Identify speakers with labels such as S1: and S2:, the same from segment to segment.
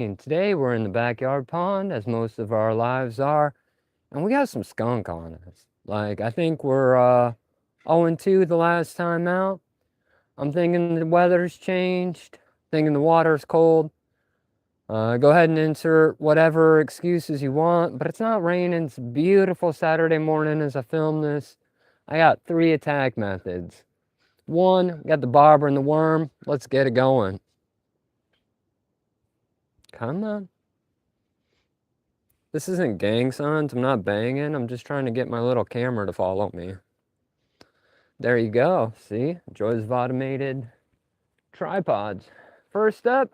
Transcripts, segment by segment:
S1: And today we're in the backyard pond, as most of our lives are, and we got some skunk on us. Like, I think we're 0-2 the last time out. I'm thinking the weather's changed, thinking the water's cold. Go ahead and insert whatever excuses you want, but it's not raining. It's a beautiful Saturday morning as I film this. I got 3 attack methods. 1, got the bobber and the worm. Let's get it going. Come on. This isn't gang signs. I'm not banging. I'm just trying to get my little camera to follow me. There you go. See? Joys of automated tripods. First up,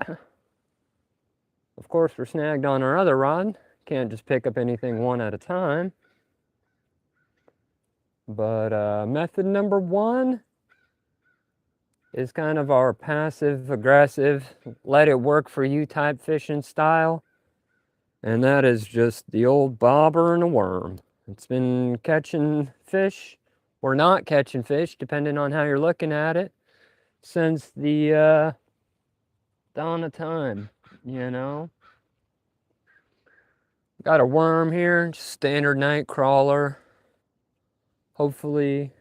S1: of course, we're snagged on our other rod. Can't just pick up anything one at a time. But method number 1 is kind of our passive aggressive, let it work for you type fishing style. And that is just the old bobber and a worm. It's been catching fish, or not catching fish, depending on how you're looking at it, since the dawn of time, you know. Got a worm here, just standard night crawler. Hopefully,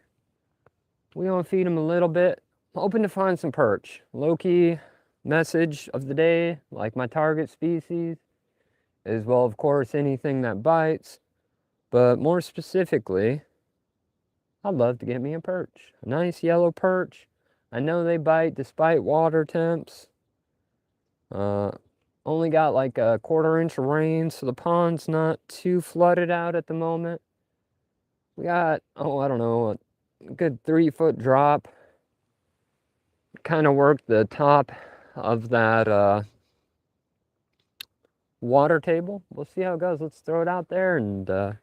S1: we gonna feed him a little bit. Hoping to find some perch. Low-key message of the day, like my target species, is, well, of course, anything that bites. But more specifically, I'd love to get me a perch. A nice yellow perch. I know they bite despite water temps. Only got like a 1/4 inch of rain, so the pond's not too flooded out at the moment. We got, I don't know, a good 3-foot drop. Kind of worked the top of that water table. We'll see how it goes. Let's throw it out there and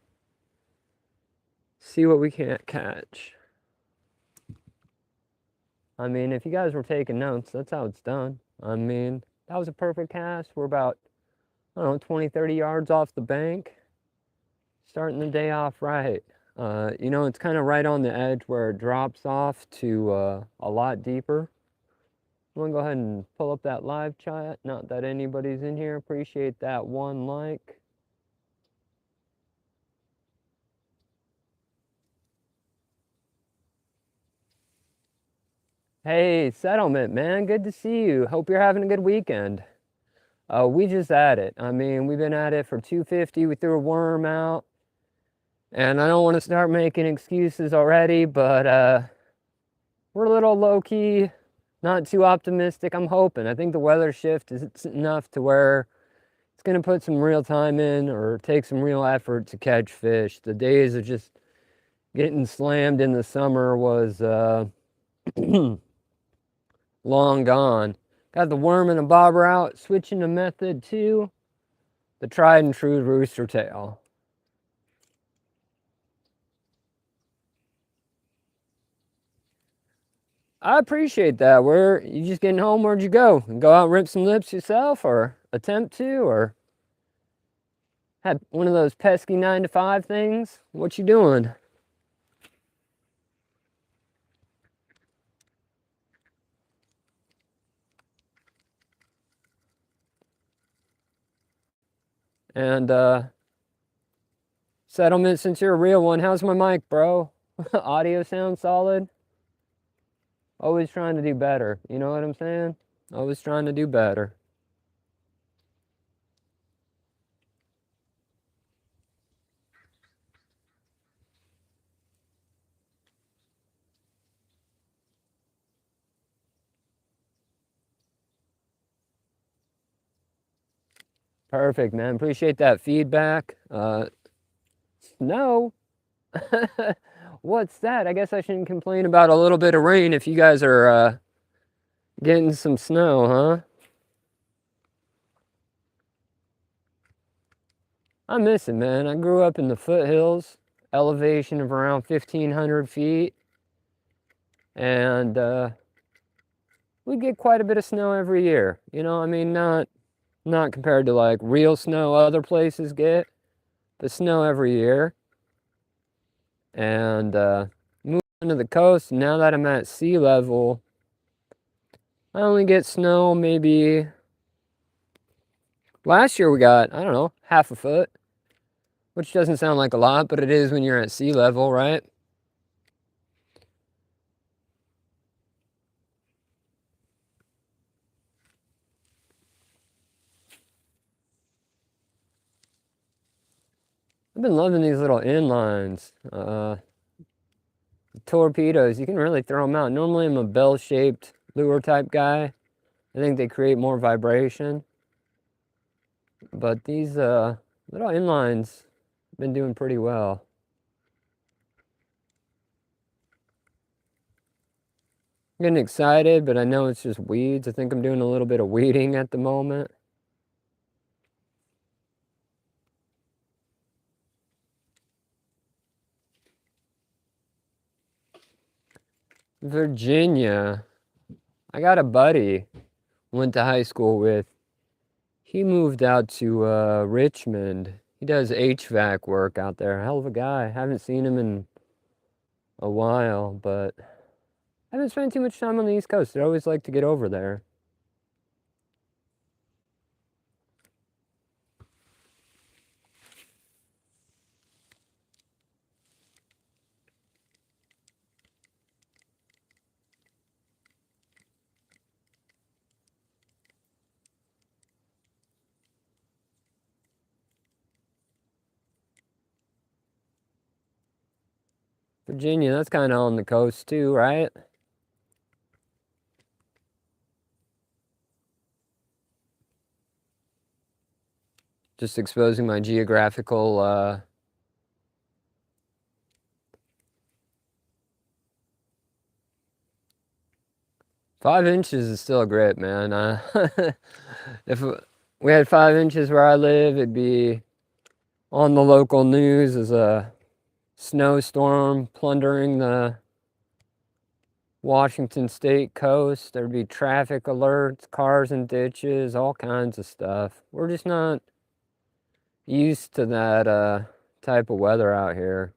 S1: see what we can't catch. I mean, if you guys were taking notes, that's how it's done. I mean, that was a perfect cast. We're about, I don't know, 20, 30 yards off the bank. Starting the day off right. You know, it's kind of right on the edge where it drops off to a lot deeper. I'm gonna go ahead and pull up that live chat. Not that anybody's in here. Appreciate that 1 like. Hey, Settlement, man. Good to see you. Hope you're having a good weekend. We just at it. I mean, we've been at it for 250. We threw a worm out. And I don't want to start making excuses already, but we're a little low-key, not too optimistic. I'm hoping. I think the weather shift is enough to where it's going to put some real time in or take some real effort to catch fish. The days of just getting slammed in the summer was long gone. Got the worm and the bobber out, switching to method 2, the tried and true rooster tail. I appreciate that. Where you just getting home? Where'd you go? Go out and rip some lips yourself, or attempt to, or had one of those pesky 9 to 5 things? What you doing? And Settlement, since you're a real one, how's my mic, bro? Audio sound solid? Always trying to do better. You know what I'm saying? Always trying to do better. Perfect, man. Appreciate that feedback. Snow? What's that? I guess I shouldn't complain about a little bit of rain if you guys are getting some snow, huh? I miss it, man. I grew up in the foothills, elevation of around 1,500 feet, and we get quite a bit of snow every year. You know, I mean, not compared to like real snow other places get, but snow every year. And moving to the coast, now that I'm at sea level, I only get snow maybe Last year we got, I don't know, half a foot, which doesn't sound like a lot, but it is when you're at sea level, right? I've been loving these little inlines. Torpedoes, you can really throw them out. Normally I'm a bell-shaped lure type guy. I think they create more vibration. But these little inlines have been doing pretty well. I'm getting excited, but I know it's just weeds. I think I'm doing a little bit of weeding at the moment. Virginia. I got a buddy went to high school with. He moved out to Richmond. He does HVAC work out there. Hell of a guy. Haven't seen him in a while, but I haven't spent too much time on the East Coast. I'd always like to get over there. Virginia, that's kind of on the coast too, right? Just exposing my geographical 5 inches is still a grip, man. If we had 5 inches where I live, it'd be on the local news as a snowstorm plundering the Washington state coast. There'd be traffic alerts, cars in ditches, all kinds of stuff. We're just not used to that type of weather out here.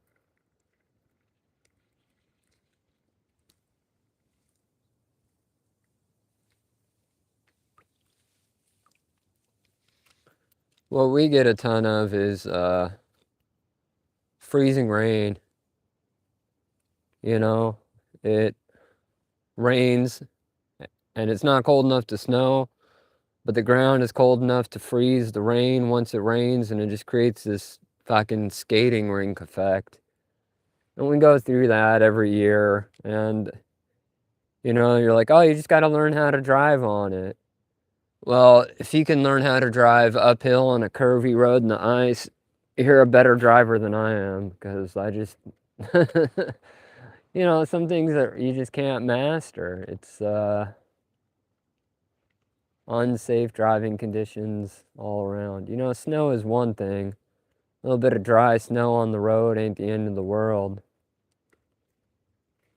S1: What we get a ton of is freezing rain. You know, it rains and it's not cold enough to snow, but the ground is cold enough to freeze the rain once it rains, and it just creates this fucking skating rink effect. And we go through that every year, and you're like, oh, you just got to learn how to drive on it. Well, if you can learn how to drive uphill on a curvy road in the ice, you're a better driver than I am, because I just, some things that you just can't master. It's unsafe driving conditions all around. Snow is one thing. A little bit of dry snow on the road ain't the end of the world.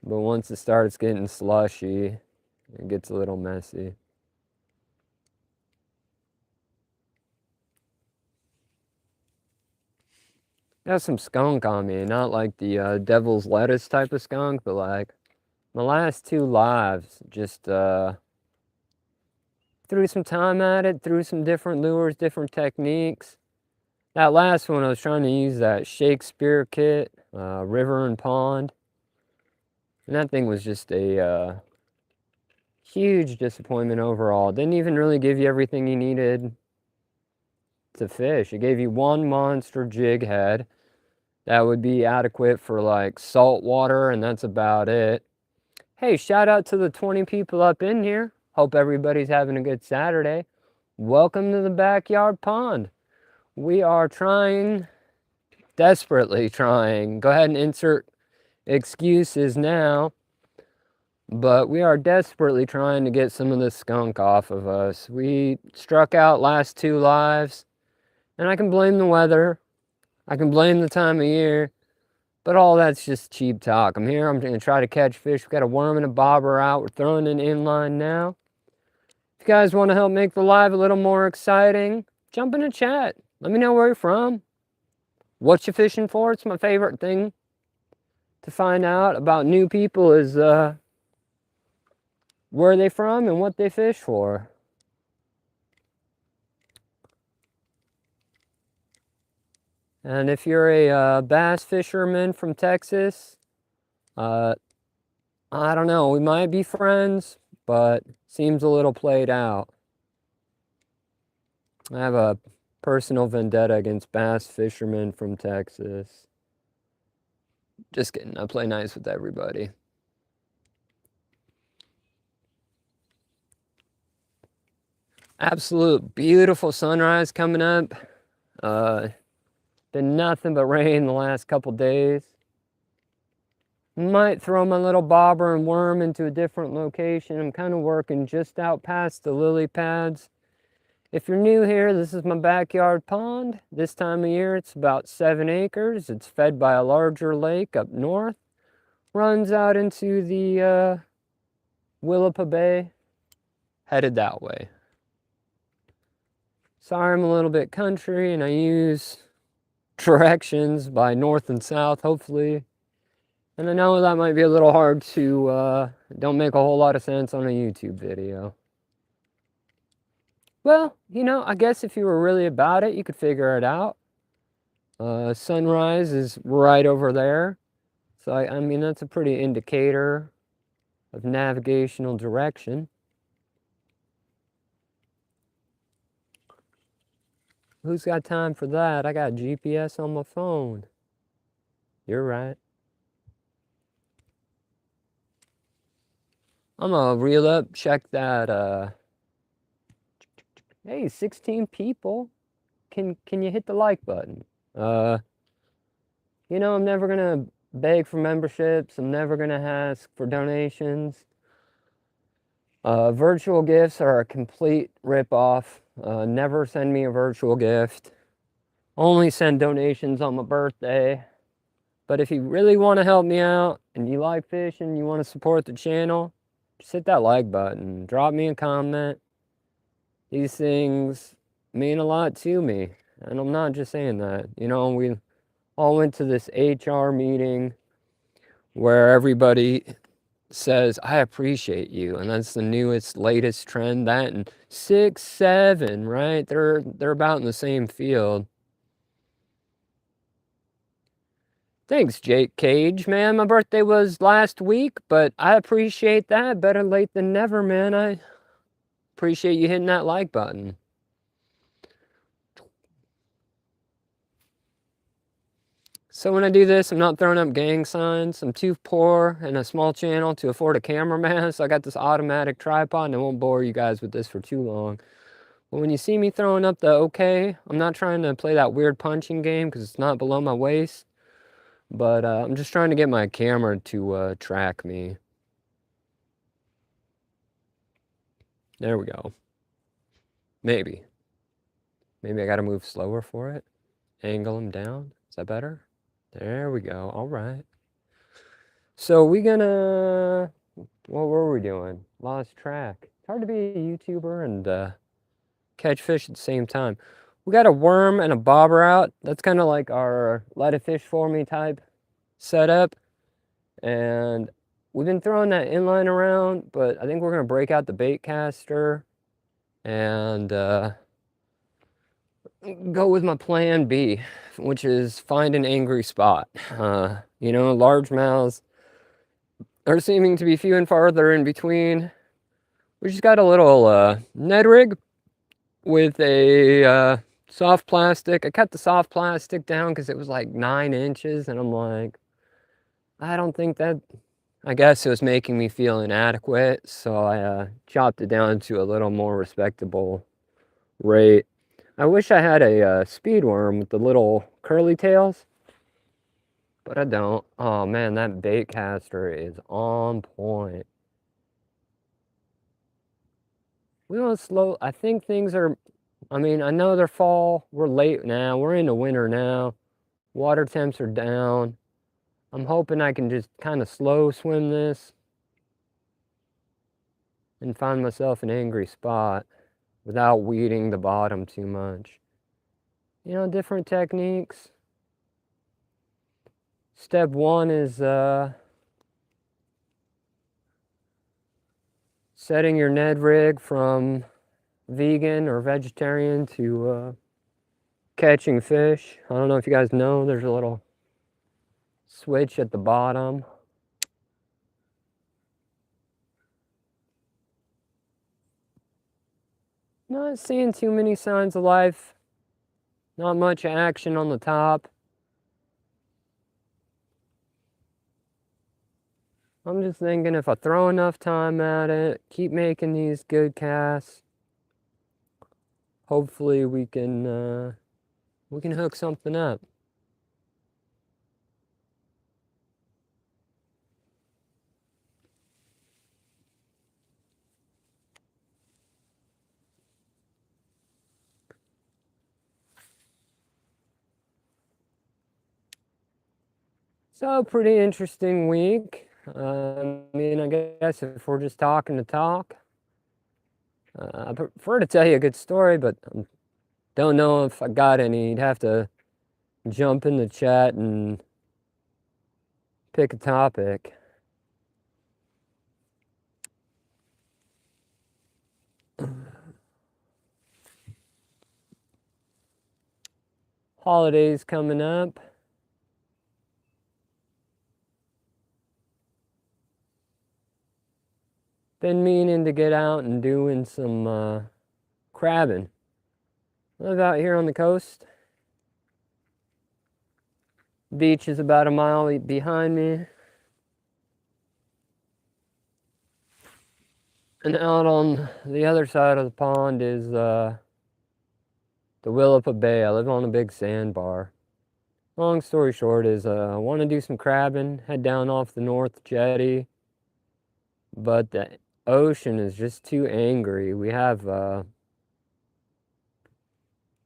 S1: But once it starts getting slushy, it gets a little messy. Got some skunk on me, not like the devil's lettuce type of skunk, but like my last two lives, just threw some time at it, threw some different lures, different techniques. That last one, I was trying to use that Shakespeare kit, river and pond. And that thing was just a huge disappointment overall. Didn't even really give you everything you needed to fish. It gave you one monster jig head that would be adequate for like salt water, and that's about it. Hey, shout out to the 20 people up in here. Hope everybody's having a good Saturday. Welcome to the backyard pond. We are trying, desperately trying. Go ahead and insert excuses now. But we are desperately trying to get some of this skunk off of us. We struck out last two lives, and I can blame the weather. I can blame the time of year, but all that's just cheap talk. I'm here, I'm gonna try to catch fish. We've got a worm and a bobber out. We're throwing an inline now. If you guys want to help make the live a little more exciting, jump in the chat. Let me know where you're from. What you fishing for? It's my favorite thing to find out about new people is where are they from and what they fish for. And if you're a bass fisherman from Texas, I don't know, we might be friends, but seems a little played out. I have a personal vendetta against bass fishermen from Texas. Just kidding, I play nice with everybody. Absolute beautiful sunrise coming up. Been nothing but rain the last couple days. Might throw my little bobber and worm into a different location. I'm kind of working just out past the lily pads. If you're new here, this is my backyard pond. This time of year, it's about 7 acres. It's fed by a larger lake up north. Runs out into the Willapa Bay, headed that way. Sorry, I'm a little bit country and I use directions by north and south, hopefully. And I know that might be a little hard to, don't make a whole lot of sense on a YouTube video. Well, you know, I guess if you were really about it, you could figure it out. Sunrise is right over there. So, I mean, that's a pretty indicator of navigational direction. Who's got time for that? I got GPS on my phone. You're right. I'm gonna reel up, check that, hey, 16 people. Can you hit the like button? You know, I'm never gonna beg for memberships. I'm never gonna ask for donations. Virtual gifts are a complete ripoff. Never send me a virtual gift. Only send donations on my birthday. But if you really want to help me out and you like fishing, you want to support the channel, just hit that like button. Drop me a comment. These things mean a lot to me. And I'm not just saying that. You know, we all went to this HR meeting where everybody says, I appreciate you. And that's the newest, latest trend. That and 6, 7, right? They're about in the same field. Thanks, Jake Cage, man. My birthday was last week, but I appreciate that. Better late than never, man. I appreciate you hitting that like button. So when I do this, I'm not throwing up gang signs. I'm too poor and a small channel to afford a cameraman, so I got this automatic tripod, and I won't bore you guys with this for too long. But when you see me throwing up the okay, I'm not trying to play that weird punching game because it's not below my waist. But I'm just trying to get my camera to track me. There we go. Maybe. Maybe I gotta move slower for it. Angle them down. Is that better? There we go. All right. So we gonna... What were we doing? Lost track. It's hard to be a YouTuber and catch fish at the same time. We got a worm and a bobber out. That's kind of like our let it fish for me type setup. And we've been throwing that inline around, but I think we're gonna break out the bait caster and go with my plan B, which is find an angry spot. You know, largemouths are seeming to be few and farther in between. We just got a little Ned rig with a soft plastic. I cut the soft plastic down because it was like 9 inches, and I'm like, I don't think that, I guess it was making me feel inadequate, so I chopped it down to a little more respectable rate. I wish I had a speed worm with the little curly tails, but I don't. Oh man, that bait caster is on point. We want to slow, I think things are, I mean, I know they're fall, we're late now, we're into winter now, water temps are down. I'm hoping I can just kind of slow swim this and find myself an angry spot without weeding the bottom too much. You know, different techniques. Step 1 is setting your Ned rig from vegan or vegetarian to catching fish. I don't know if you guys know, there's a little switch at the bottom. Not seeing too many signs of life. Not much action on the top. I'm just thinking if I throw enough time at it, keep making these good casts, hopefully we can hook something up. So, pretty interesting week. I mean, I guess if we're just talking to talk, I prefer to tell you a good story, but I don't know if I got any. You'd have to jump in the chat and pick a topic. Holidays coming up. Been meaning to get out and doing some crabbing. Live out here on the coast. Beach is about a mile behind me. And out on the other side of the pond is the Willapa Bay. I live on a big sandbar. Long story short is I want to do some crabbing, head down off the North Jetty, but the ocean is just too angry. We have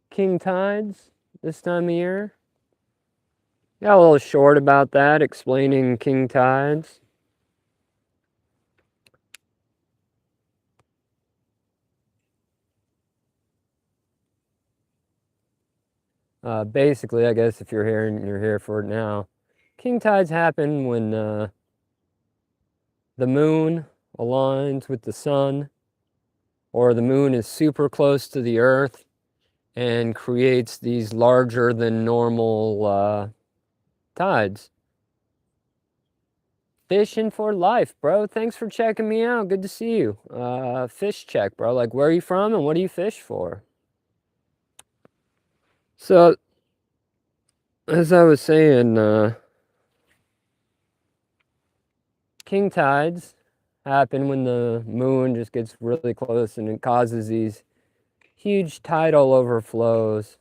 S1: king tides this time of year. Got a little short about that, explaining king tides. Basically, I guess if you're here and you're here for it now, king tides happen when the moon aligns with the sun, or the moon is super close to the earth and creates these larger than normal tides. Fishing for life, bro. Thanks for checking me out. Good to see you. Fish check, bro. Like, where are you from and what do you fish for? So, as I was saying, king tides happen when the moon just gets really close and it causes these huge tidal overflows.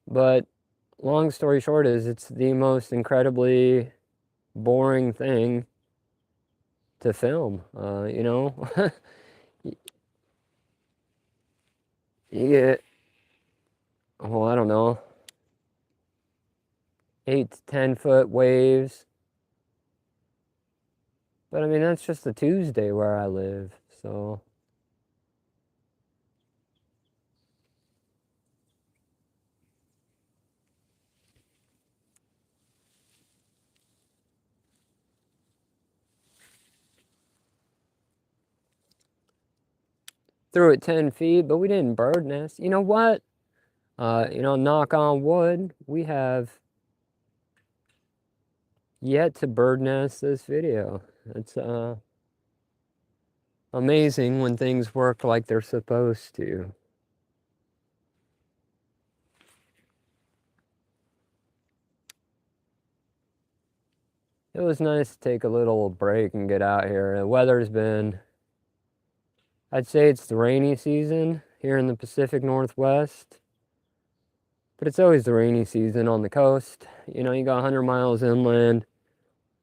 S1: But long story short is it's the most incredibly boring thing to film. You know, you get, well, I don't know, 8 to 10 foot waves. But I mean, that's just a Tuesday where I live, so. Threw it 10 feet, but we didn't bird nest. You know what? You know, knock on wood, we have yet to bird nest this video. It's amazing when things work like they're supposed to. It was nice to take a little break and get out here. The weather's been, I'd say it's the rainy season here in the Pacific Northwest. But it's always the rainy season on the coast. You know, you got 100 miles inland,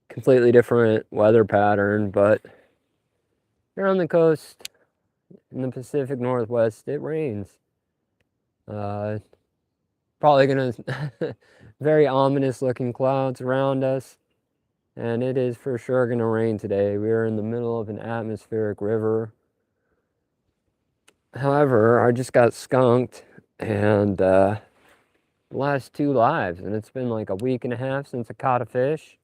S1: completely different weather pattern, but here on the coast in the Pacific Northwest, it rains. Probably gonna very ominous looking clouds around us, and it is for sure gonna rain today. We are in the middle of an atmospheric river. However, I just got skunked and the last 2 lives, and it's been like a week and a half since I caught a fish.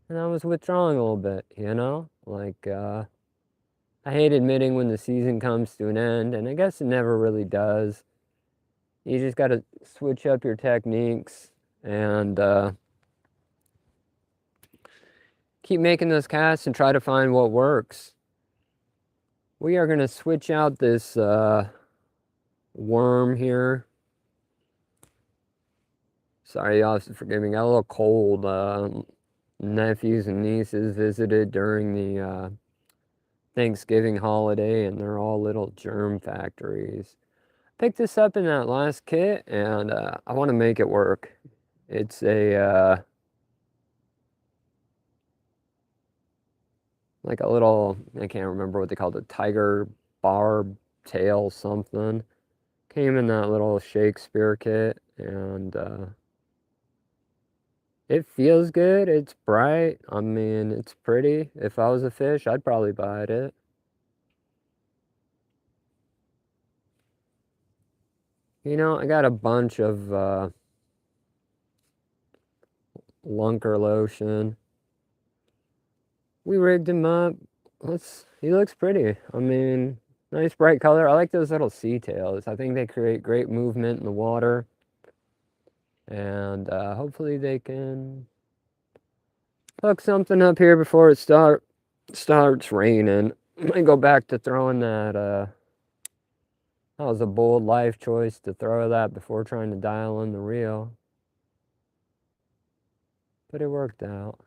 S1: And I was withdrawing a little bit, you know? Like, I I hate admitting when the season comes to an end, and I guess it never really does. You just got to switch up your techniques and keep making those casts and try to find what works. We are going to switch out this worm here. Sorry, y'all, forgive me. Got a little cold. Nephews and nieces visited during the Thanksgiving holiday, and they're all little germ factories. Picked this up in that last kit, and I want to make it work. It's a like a little, I can't remember what they called it, tiger barb tail something. Came in that little Shakespeare kit, and it feels good. It's bright. I mean, it's pretty. If I was a fish, I'd probably bite it. You know, I got a bunch of Lunker lotion. We rigged him up. He looks pretty. I mean, nice bright color. I like those little sea tails. I think they create great movement in the water. And hopefully they can hook something up here before it starts raining. I might go back to throwing that. That was a bold life choice to throw that before trying to dial in the reel. But it worked out.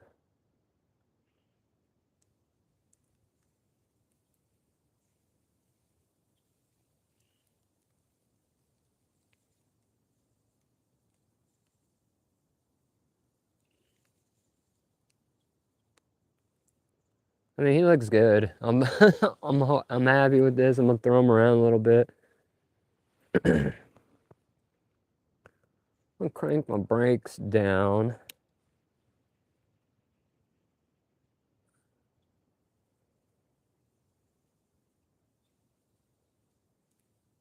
S1: I mean, he looks good. I'm I'm happy with this. I'm gonna throw him around a little bit. I'm gonna crank my brakes down.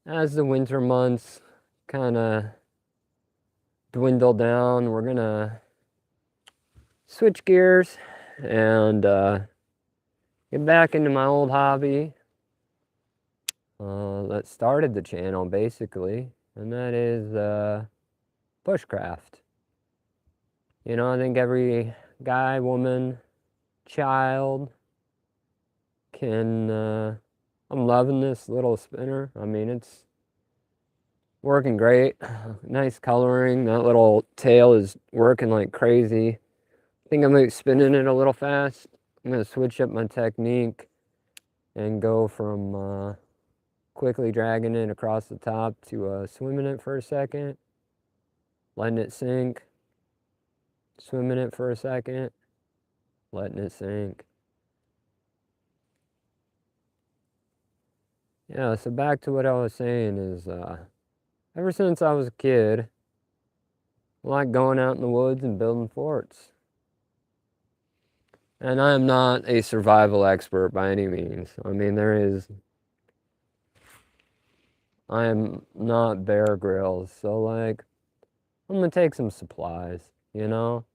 S1: As the winter months kind of dwindle down, we're gonna switch gears and get back into my old hobby that started the channel basically, and that is bushcraft. You know, I think every guy, woman, child can. I'm loving this little spinner. I mean, it's working great. Nice coloring. That little tail is working like crazy. I think I might be spinning it a little fast. I'm going to switch up my technique and go from quickly dragging it across the top to swimming it for a second, letting it sink, swimming it for a second, letting it sink. Yeah, so back to what I was saying is, ever since I was a kid, I like going out in the woods and building forts. And I am not a survival expert by any means. I mean, I am not Bear Grylls, so like, I'm gonna take some supplies, you know?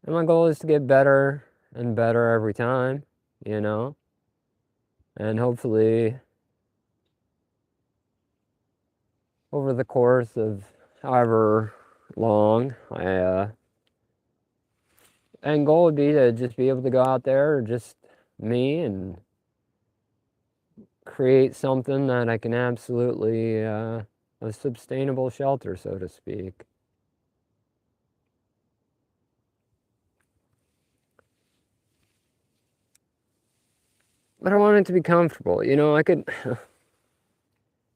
S1: And my goal is to get better and better every time, you know? And hopefully, over the course of however long, end goal would be to just be able to go out there, just me, and create something that I can absolutely, a sustainable shelter, so to speak. But I want it to be comfortable. You know, I could,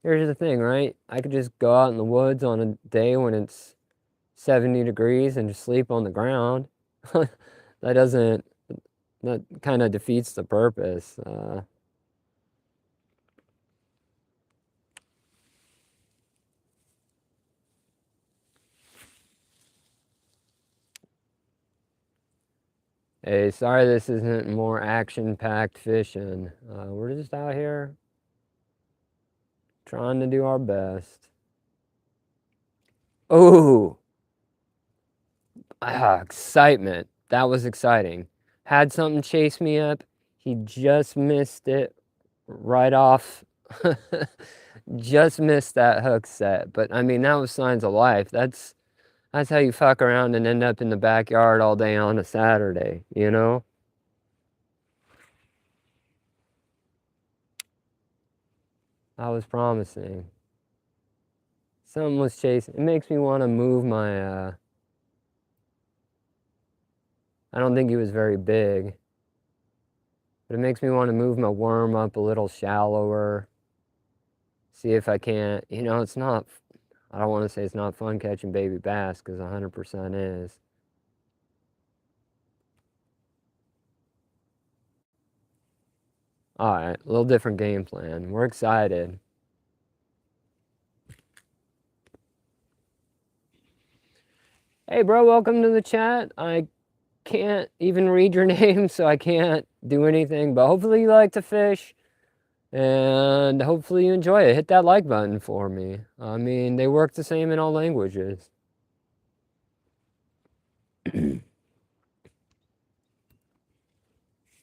S1: here's the thing, right? I could just go out in the woods on a day when it's 70 degrees and just sleep on the ground. That doesn't, that kind of defeats the purpose. Hey, sorry this isn't more action-packed fishing. We're just out here trying to do our best. Oh, excitement. That was exciting. Had something chase me up. He just missed it right off. Just missed that hook set. But I mean, that was signs of life. That's how you fuck around and end up in the backyard all day on a Saturday, you know? I was promising. Something was chasing. It makes me want to move my, I don't think he was very big, but it makes me want to move my worm up a little shallower. See if I can't, it's not, I don't want to say it's not fun catching baby bass, because 100% is. All right, a little different game plan. We're excited. Hey, bro, welcome to the chat. I can't even read your name, so I can't do anything, but hopefully you like to fish, and hopefully you enjoy it. Hit that like button for me. I mean, they work the same in all languages.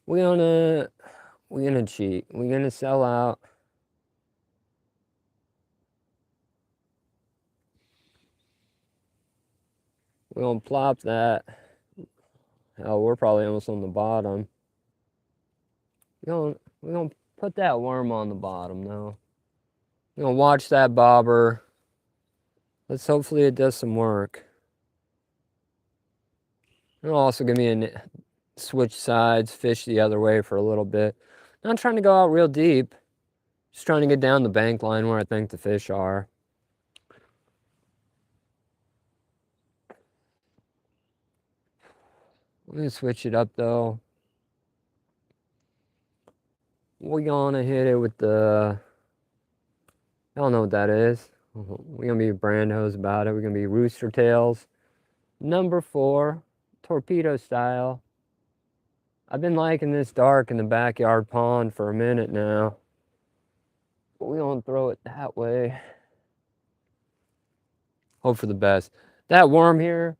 S1: We're gonna cheat. We're gonna sell out. We're gonna plop that. Oh, we're probably almost on the bottom. We're gonna put that worm on the bottom though. We're gonna watch that bobber. Let's hopefully it does some work. It'll also give me a switch sides, fish the other way for a little bit. Not trying to go out real deep. Just trying to get down the bank line where I think the fish are. I'm gonna switch it up though. We're gonna hit it with the, I don't know what that is. We're gonna be brandos about it. We're gonna be rooster tails. Number 4, torpedo style. I've been liking this dark in the backyard pond for a minute now. But we don't throw it that way. Hope for the best. That worm here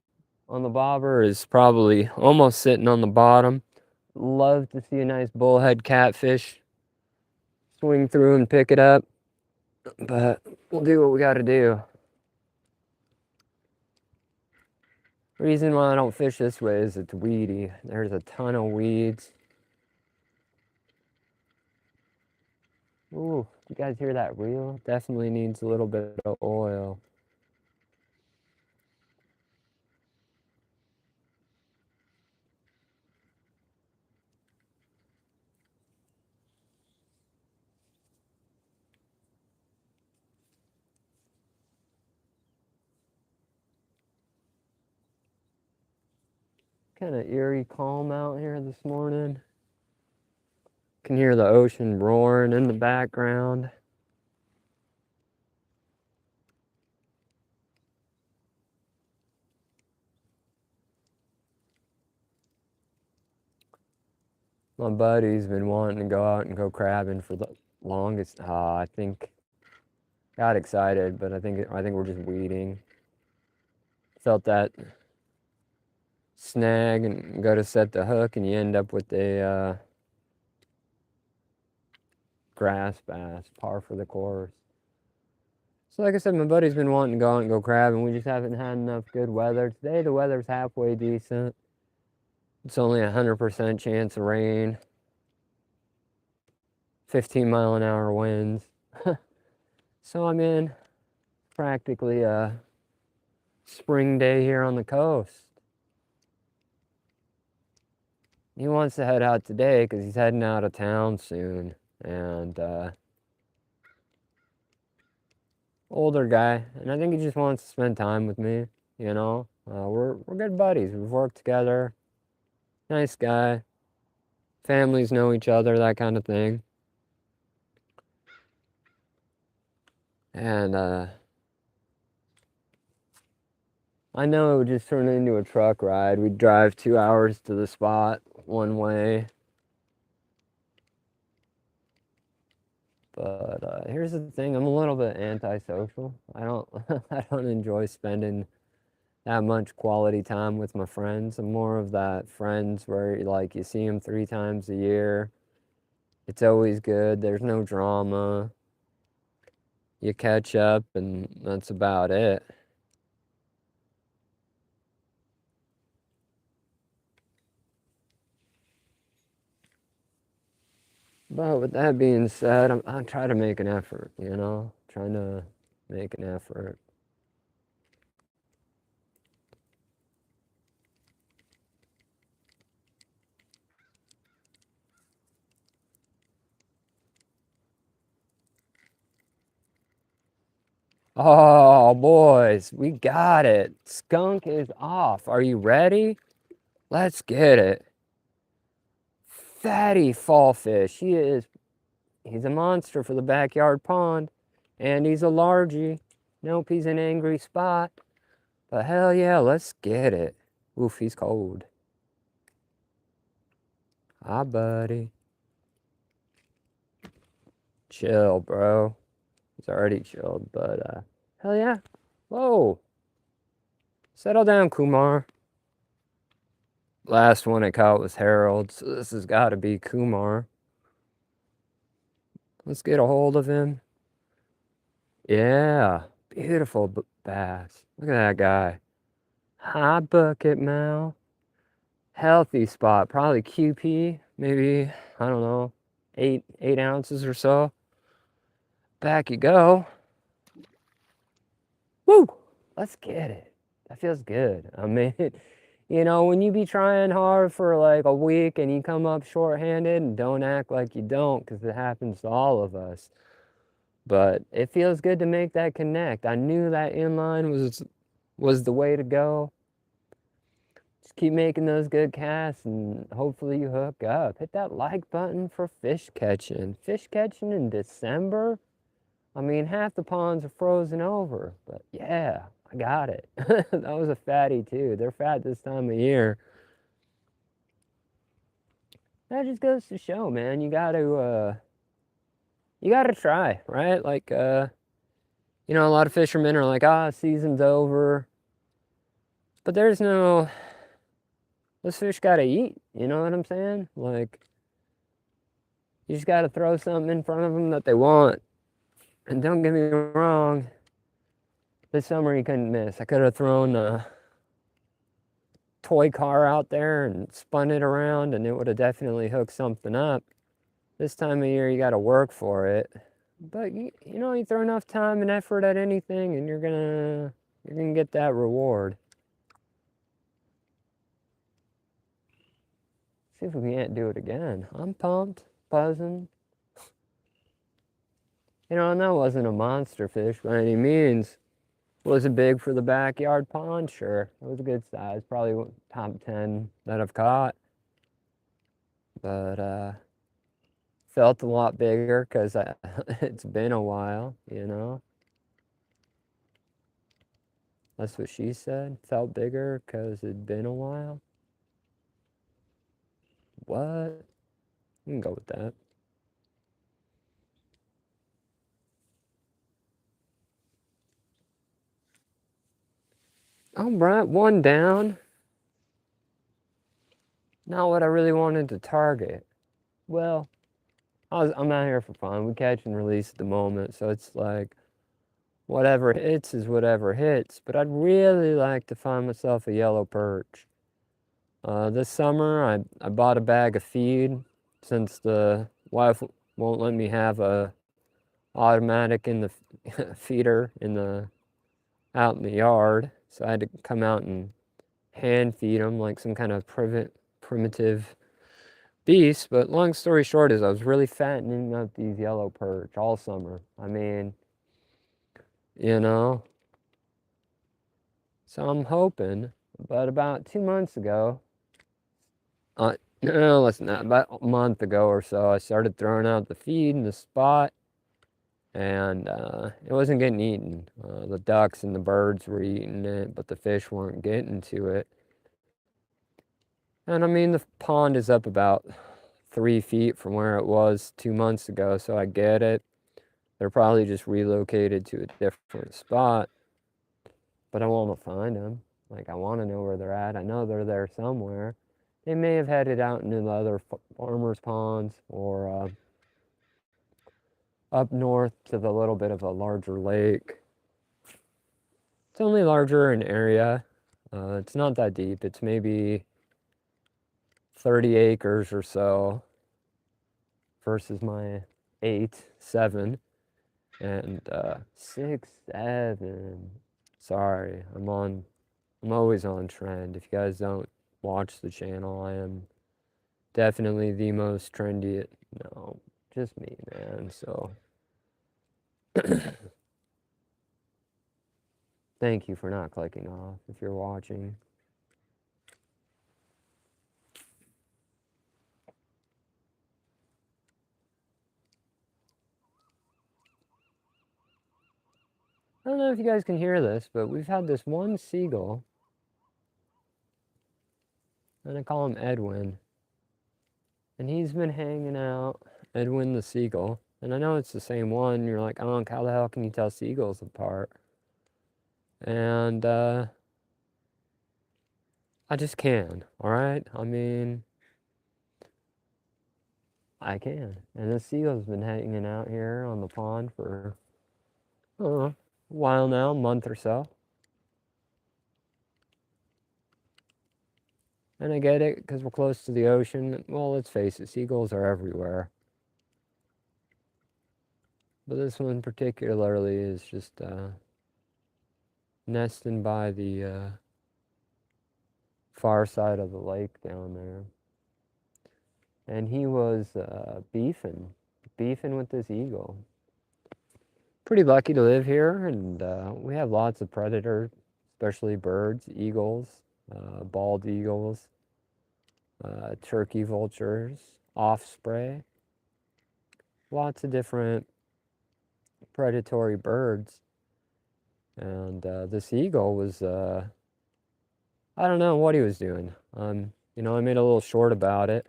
S1: on the bobber is probably almost sitting on the bottom. Love to see a nice bullhead catfish swing through and pick it up, but we'll do what we got to do. Reason why I don't fish this way is it's weedy. There's a ton of weeds. Ooh, you guys hear that reel? Definitely needs a little bit of oil. Kind of eerie calm out here this morning. Can hear the ocean roaring in the background. My buddy's been wanting to go out and go crabbing for the longest. I think got excited, but I think we're just weeding. Felt that snag and go to set the hook, and you end up with a grass bass, par for the course. So like I said, my buddy's been wanting to go out and go crabbing. We just haven't had enough good weather. Today the weather's halfway decent. It's only 100% chance of rain. 15-mile-an-hour winds. So I'm in practically a spring day here on the coast. He wants to head out today because he's heading out of town soon. And older guy, and I think he just wants to spend time with me. We're good buddies. We've worked together. Nice guy. Families know each other, that kind of thing. And I know it would just turn into a truck ride. We'd drive 2 hours to the spot one way. But here's the thing, I'm a little bit antisocial. I don't enjoy spending that much quality time with my friends. I'm more of that friends where like you see them 3 times a year. It's always good. There's no drama. You catch up, and that's about it. But with that being said, I'm trying to make an effort, trying to make an effort. Oh, boys, we got it. Skunk is off. Are you ready? Let's get it. Fatty fall fish. He's a monster for the backyard pond. And he's a largie. Nope, he's an angry spot. But hell yeah, let's get it. Oof, he's cold. Hi, buddy. Chill, bro. He's already chilled, but hell yeah. Whoa. Settle down, Kumar. Last one I caught was Harold, so this has got to be Kumar. Let's get a hold of him. Yeah, beautiful bass. Look at that guy. High bucket mouth. Healthy spot, probably QP, maybe, I don't know, 8 ounces or so. Back you go. Woo! Let's get it. That feels good. I mean, when you be trying hard for like a week and you come up shorthanded, and don't act like you don't, because it happens to all of us. But it feels good to make that connect. I knew that inline was the way to go. Just keep making those good casts and hopefully you hook up. Hit that like button for fish catching. Fish catching in December? I mean, half the ponds are frozen over, but yeah, I got it. That was a fatty too. They're fat this time of year. That just goes to show, man, you gotta try, right? Like, a lot of fishermen are like, season's over. But those fish gotta eat, you know what I'm saying? Like, you just gotta throw something in front of them that they want. And don't get me wrong, this summer you couldn't miss. I could have thrown a toy car out there and spun it around and it would have definitely hooked something up. This time of year you gotta work for it. But you throw enough time and effort at anything and you're gonna get that reward. See if we can't do it again. I'm pumped, buzzing. And that wasn't a monster fish by any means. Was it big for the backyard pond? Sure. It was a good size. Probably top 10 that I've caught. But felt a lot bigger because it's been a while. That's what she said. Felt bigger because it'd been a while. What? You can go with that. All right, one down. Not what I really wanted to target. Well, I'm out here for fun. We catch and release at the moment, so it's like whatever hits is whatever hits. But I'd really like to find myself a yellow perch. This summer, I bought a bag of feed since the wife won't let me have a automatic in the feeder out in the yard. So I had to come out and hand feed them like some kind of primitive beast. But long story short is I was really fattening up these yellow perch all summer. I mean, you know, so I'm hoping. But about 2 months ago, no, listen, not about a month ago or so, I started throwing out the feed in the spot, and it wasn't getting eaten. The ducks and the birds were eating it, but the fish weren't getting to it. And I mean, the pond is up about 3 feet from where it was 2 months ago, so I get it. They're probably just relocated to a different spot, but I want to find them. Like, I want to know where they're at. I know they're there somewhere. They may have headed out into the other farmers' ponds, or up north to the little bit of a larger lake. It's only larger in area. It's not that deep. It's maybe 30 acres or so versus my 8, 7, and 6, 7. Sorry, I'm always on trend. If you guys don't watch the channel, I am definitely the most trendy. No, just me, man. So thank you for not clicking off if you're watching. I don't know if you guys can hear this, but we've had this one seagull, and I call him Edwin, and he's been hanging out, Edwin the seagull, and I know it's the same one. You're like, oh, how the hell can you tell seagulls apart? And I just can, all right? I mean, I can. And this seagull's been hanging out here on the pond for a while now, a month or so. And I get it, because we're close to the ocean. Well, let's face it, seagulls are everywhere. But this one particularly is just nesting by the far side of the lake down there. And he was beefing with this eagle. Pretty lucky to live here, and we have lots of predators, especially birds, eagles, bald eagles, turkey vultures, osprey, lots of different predatory birds. And this eagle was, I don't know what he was doing. You know, I made a little short about it.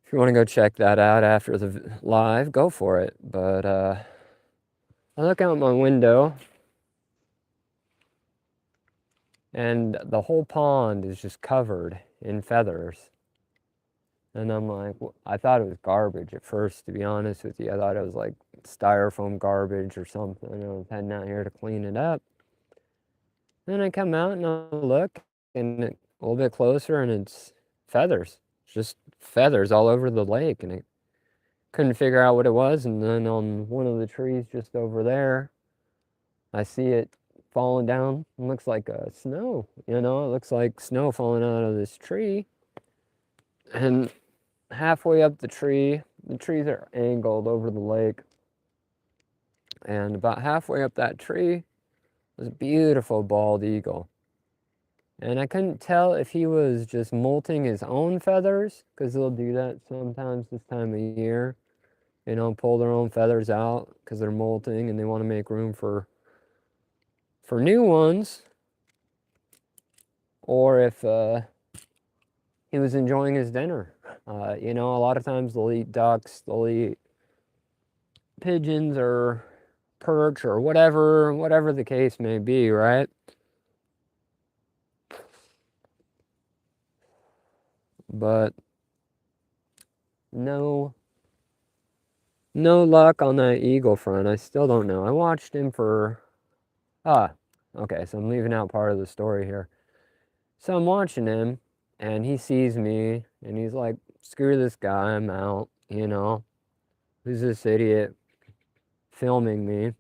S1: If you want to go check that out after the live, go for it. But I look out my window, and the whole pond is just covered in feathers. And I'm like, I thought it was garbage at first, to be honest with you. I thought it was like styrofoam garbage or something. I was heading out here to clean it up. Then I come out and I look, and a little bit closer, and it's feathers. Just feathers all over the lake, and I couldn't figure out what it was. And then on one of the trees just over there, I see it falling down. It looks like snow, you know? It looks like snow falling out of this tree. And halfway up the trees are angled over the lake. And about halfway up that tree was a beautiful bald eagle. And I couldn't tell if he was just molting his own feathers, because they'll do that sometimes this time of year. You know, pull their own feathers out because they're molting and they want to make room for new ones. Or if he was enjoying his dinner. You know, a lot of times they'll eat ducks, they'll eat pigeons or perch or whatever the case may be, right? But no luck on that eagle front. I still don't know. I watched him for okay, so I'm leaving out part of the story here. So I'm watching him, and he sees me, and he's like, screw this guy, I'm out, you know? Who's this idiot filming me?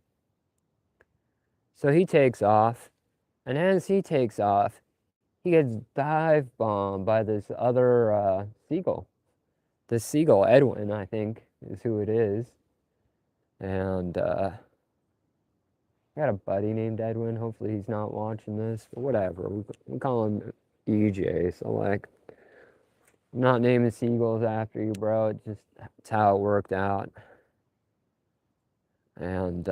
S1: So he takes off, and as he takes off, he gets dive bombed by this other seagull. This seagull, Edwin, I think, is who it is. And I got a buddy named Edwin. Hopefully he's not watching this, but whatever. We call him EJ. So, like, I'm not naming seagulls after you, bro. It's how it worked out. And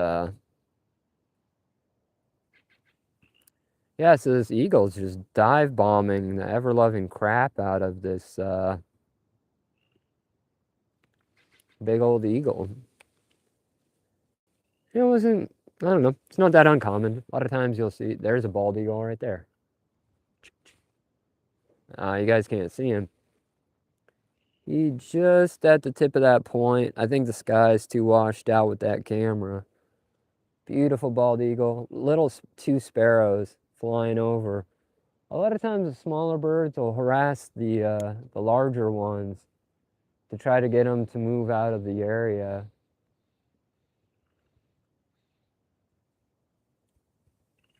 S1: yeah, so this eagle's just dive bombing the ever-loving crap out of this big old eagle. It wasn't, I don't know, it's not that uncommon. A lot of times you'll see, there's a bald eagle right there. You guys can't see him. He just at the tip of that point. I think the sky's too washed out with that camera. Beautiful bald eagle. Little two sparrows flying over. A lot of times the smaller birds will harass the larger ones to try to get them to move out of the area.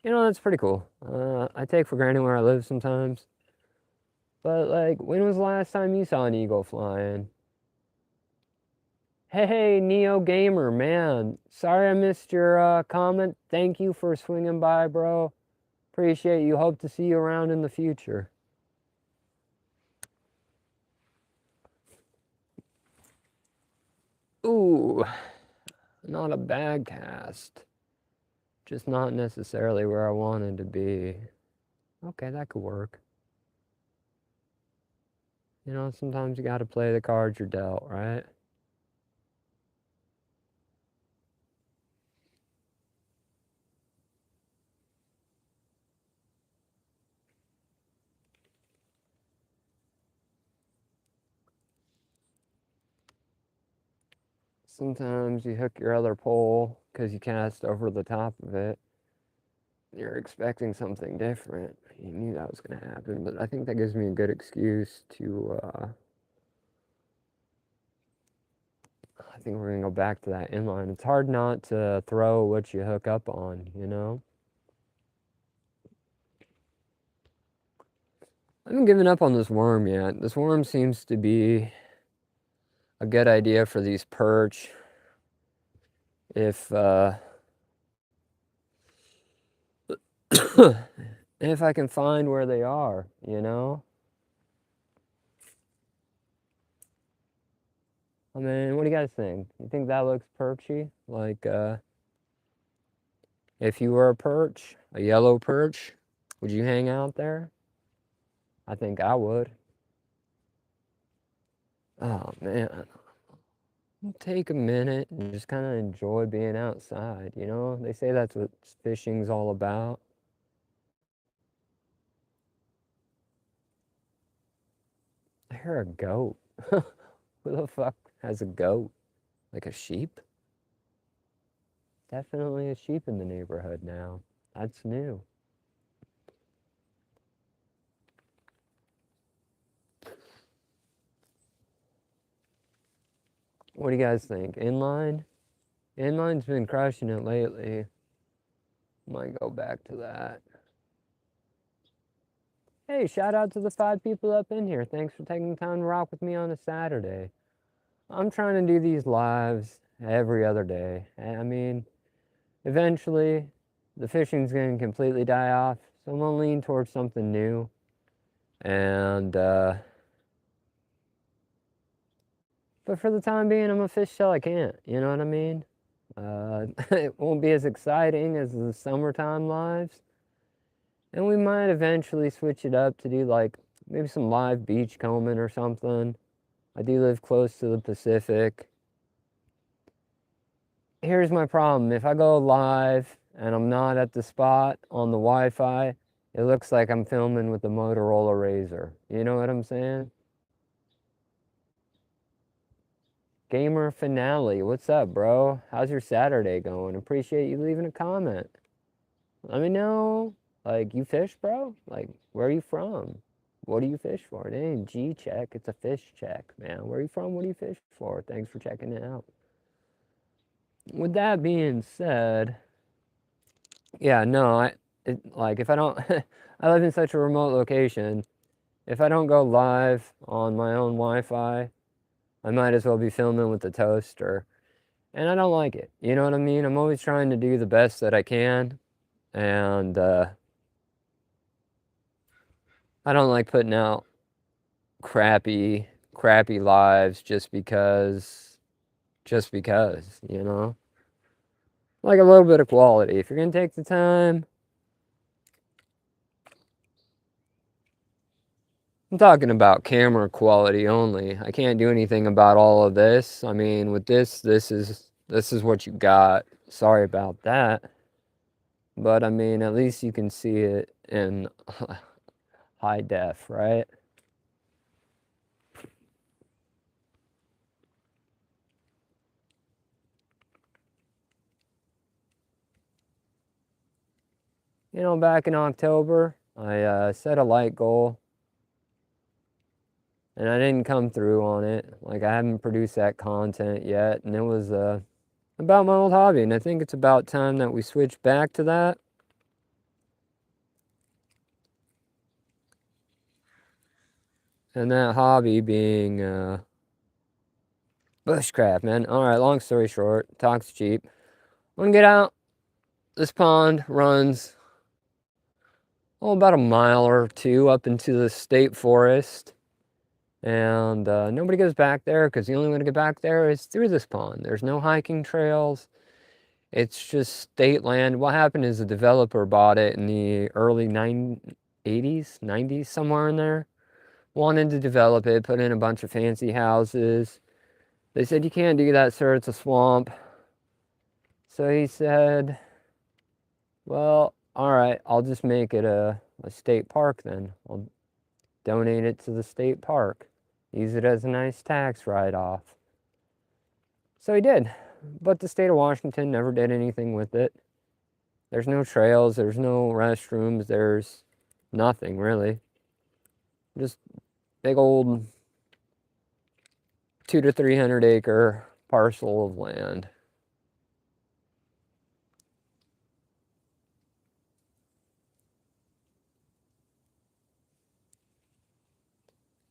S1: You know, that's pretty cool. I take for granted where I live sometimes. But, like, when was the last time you saw an eagle flying? Hey, Neo Gamer, man. Sorry I missed your comment. Thank you for swinging by, bro. Appreciate you. Hope to see you around in the future. Ooh, not a bad cast. Just not necessarily where I wanted to be. Okay, that could work. You know, sometimes you gotta play the cards you're dealt, right? Sometimes you hook your other pole because you cast over the top of it. You're expecting something different. You knew that was going to happen, but I think that gives me a good excuse to, I think we're going to go back to that inline. It's hard not to throw what you hook up on, you know? I haven't given up on this worm yet. This worm seems to be a good idea for these perch. If, if I can find where they are, you know? I mean, what do you guys think? You think that looks perchy? Like, if you were a perch, a yellow perch, would you hang out there? I think I would. Oh, man. Take a minute and just kind of enjoy being outside, you know? They say that's what fishing's all about. I hear a goat. Who the fuck has a goat? Like a sheep? Definitely a sheep in the neighborhood now. That's new. What do you guys think? Inline? Inline's been crushing it lately. Might go back to that. Hey, shout out to the 5 people up in here. Thanks for taking the time to rock with me on a Saturday. I'm trying to do these lives every other day. I mean, eventually, the fishing's going to completely die off, so I'm going to lean towards something new. And, but for the time being, I'm going to fish till I can't. You know what I mean? It won't be as exciting as the summertime lives. And we might eventually switch it up to do like maybe some live beach combing or something. I do live close to the Pacific. Here's my problem. If I go live and I'm not at the spot on the Wi-Fi, it looks like I'm filming with the Motorola Razr. You know what I'm saying? Gamer Finale, what's up, bro? How's your Saturday going? Appreciate you leaving a comment. Let me know. Like, you fish, bro? Like, where are you from? What do you fish for? It ain't G check, it's a fish check, man. Where are you from? What do you fish for? Thanks for checking it out. With that being said, yeah, no, like, if I don't, I live in such a remote location. If I don't go live on my own Wi-Fi, I might as well be filming with the toaster. And I don't like it. You know what I mean? I'm always trying to do the best that I can. And I don't like putting out crappy lives just because, you know? Like a little bit of quality. If you're gonna take the time, I'm talking about camera quality only. I can't do anything about all of this. I mean, with this is what you got. Sorry about that. But I mean, at least you can see it in high def, right? back in October, I set a light goal and I didn't come through on it. Like, I haven't produced that content yet, and it was about my old hobby, and I think it's about time that we switch back to that. And that hobby being bushcraft, man. All right, long story short, talk's cheap. I'm gonna get out. This pond runs about a mile or two up into the state forest. And nobody goes back there because the only way to get back there is through this pond. There's no hiking trails. It's just state land. What happened is the developer bought it in the early 80s, 90s, somewhere in there. Wanted to develop it, put in a bunch of fancy houses. They said, "You can't do that, sir. It's a swamp." So he said, "Well, all right, I'll just make it a state park then. I'll donate it to the state park. Use it as a nice tax write-off." So he did, but the state of Washington never did anything with it. There's no trails, there's no restrooms, there's nothing really. Just big old 200 to 300 acre parcel of land.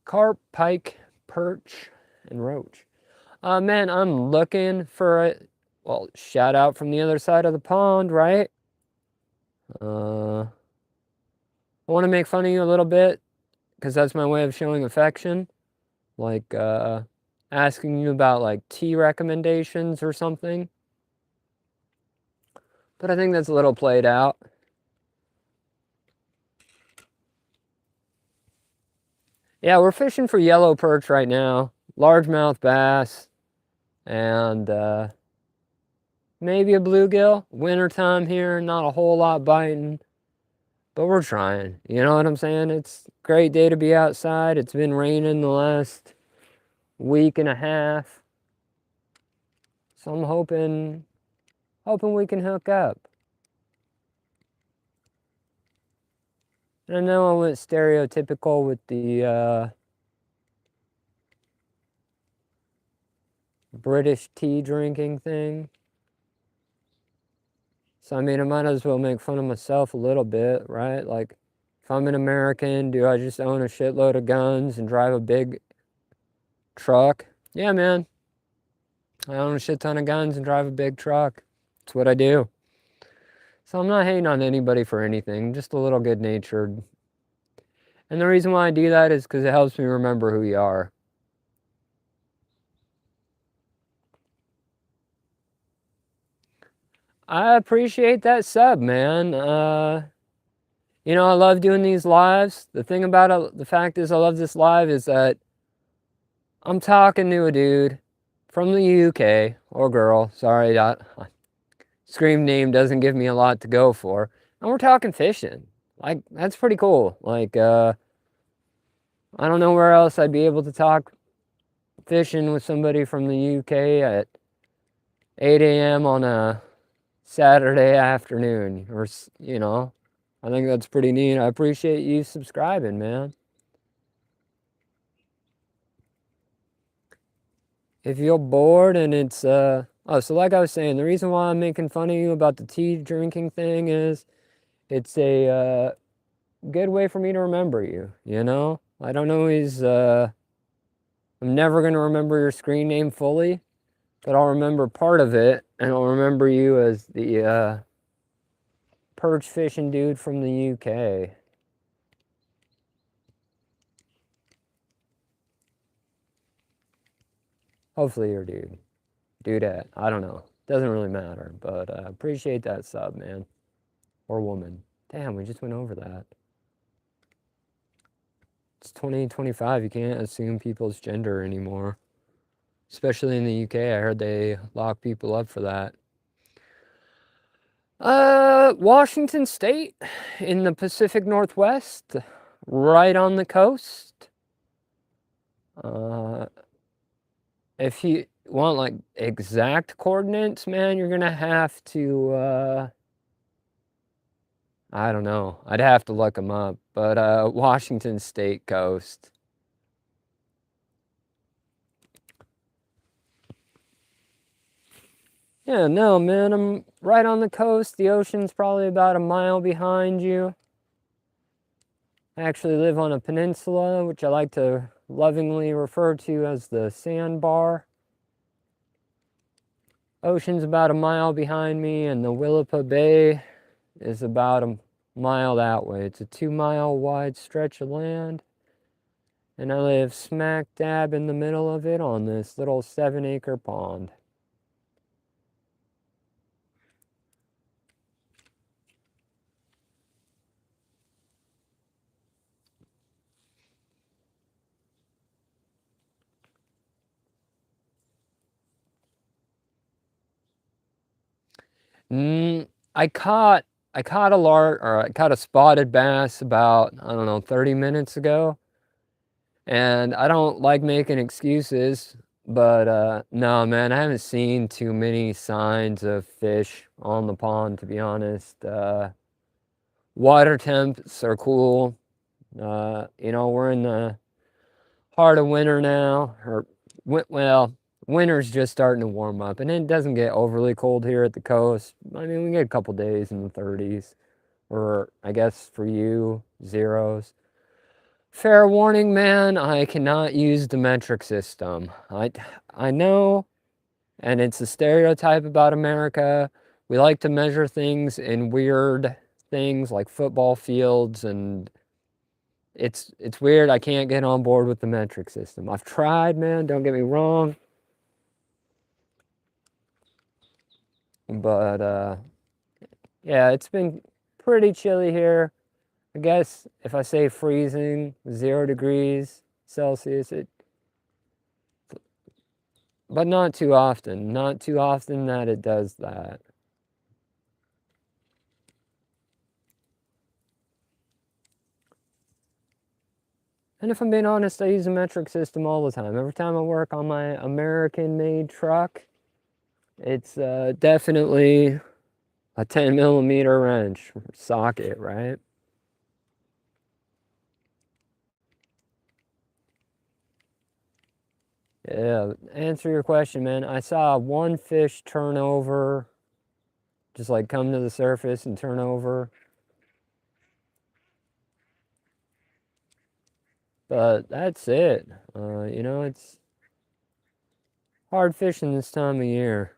S1: Carp, pike, perch, and roach. Man, I'm looking for it. Well, shout out from the other side of the pond, right? I want to make fun of you a little bit because that's my way of showing affection. Like, asking you about, like, tea recommendations or something. But I think that's a little played out. Yeah, we're fishing for yellow perch right now. Largemouth bass. And, maybe a bluegill. Wintertime here, not a whole lot biting. But we're trying. You know what I'm saying? It's a great day to be outside. It's been raining the last week and a half. So I'm hoping we can hook up. And I know I went stereotypical with the British tea drinking thing. So I mean, I might as well make fun of myself a little bit, right? Like, if I'm an American, do I just own a shitload of guns and drive a big truck? Yeah, man. I own a shit ton of guns and drive a big truck. That's what I do. So I'm not hating on anybody for anything, just a little good-natured. And the reason why I do that is because it helps me remember who you are. I appreciate that sub, man. You know, I love doing these lives. The thing about it, the fact is I love this live is that I'm talking to a dude from the UK, or girl, sorry, scream name doesn't give me a lot to go for. And we're talking fishing. Like, that's pretty cool. Like, I don't know where else I'd be able to talk fishing with somebody from the UK at 8 a.m. on a Saturday afternoon, or, you know, I think that's pretty neat. I appreciate you subscribing, man. If you're bored and it's, so like I was saying, the reason why I'm making fun of you about the tea drinking thing is it's a good way for me to remember you, you know? I don't always, I'm never going to remember your screen name fully, but I'll remember part of it, and I'll remember you as the, perch fishing dude from the UK. Hopefully you're dudette. I don't know. Doesn't really matter, but appreciate that sub, man. Or woman. Damn, we just went over that. It's 2025. You can't assume people's gender anymore. Especially in the UK. I heard they lock people up for that. Washington State in the Pacific Northwest, right on the coast. If you want like exact coordinates, man, you're gonna have to I don't know. I'd have to look them up, but Washington State coast. Yeah, no, man, I'm right on the coast. The ocean's probably about a mile behind you. I actually live on a peninsula, which I like to lovingly refer to as the sandbar. Ocean's about a mile behind me, and the Willapa Bay is about a mile that way. It's a 2-mile wide stretch of land, and I live smack dab in the middle of it on this little 7-acre pond. Mm, I caught I caught I caught a spotted bass about, I don't know, 30 minutes ago. And I don't like making excuses, but no, man, I haven't seen too many signs of fish on the pond, to be honest. Water temps are cool. We're in the heart of winter now, or well, winter's just starting to warm up, and it doesn't get overly cold here at the coast. I mean, we get a couple days in the 30s, or I guess for you, zeros. Fair warning, man, I cannot use the metric system. I know, and it's a stereotype about America. We like to measure things in weird things like football fields, and it's weird. I can't get on board with the metric system. I've tried, man, don't get me wrong. But yeah, it's been pretty chilly here. I guess if I say freezing, 0 degrees Celsius, but not too often. Not too often that it does that. And if I'm being honest, I use a metric system all the time. Every time I work on my American-made truck, it's definitely a 10 millimeter wrench socket, right? Yeah, answer your question, man. I saw one fish turn over, just like come to the surface and turn over. But that's it. It's hard fishing this time of year.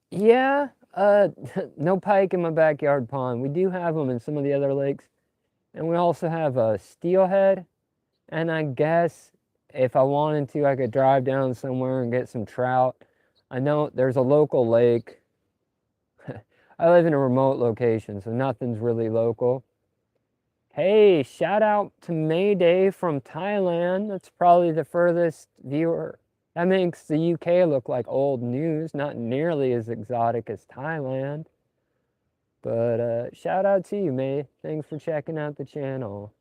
S1: Yeah, no pike in my backyard pond. We do have them in some of the other lakes. And we also have a steelhead. And I guess if I wanted to, I could drive down somewhere and get some trout. I know there's a local lake. I live in a remote location, so nothing's really local. Hey, shout out to Mayday from Thailand. That's probably the furthest viewer. That makes the UK look like old news, not nearly as exotic as Thailand. But shout out to you, May. Thanks for checking out the channel.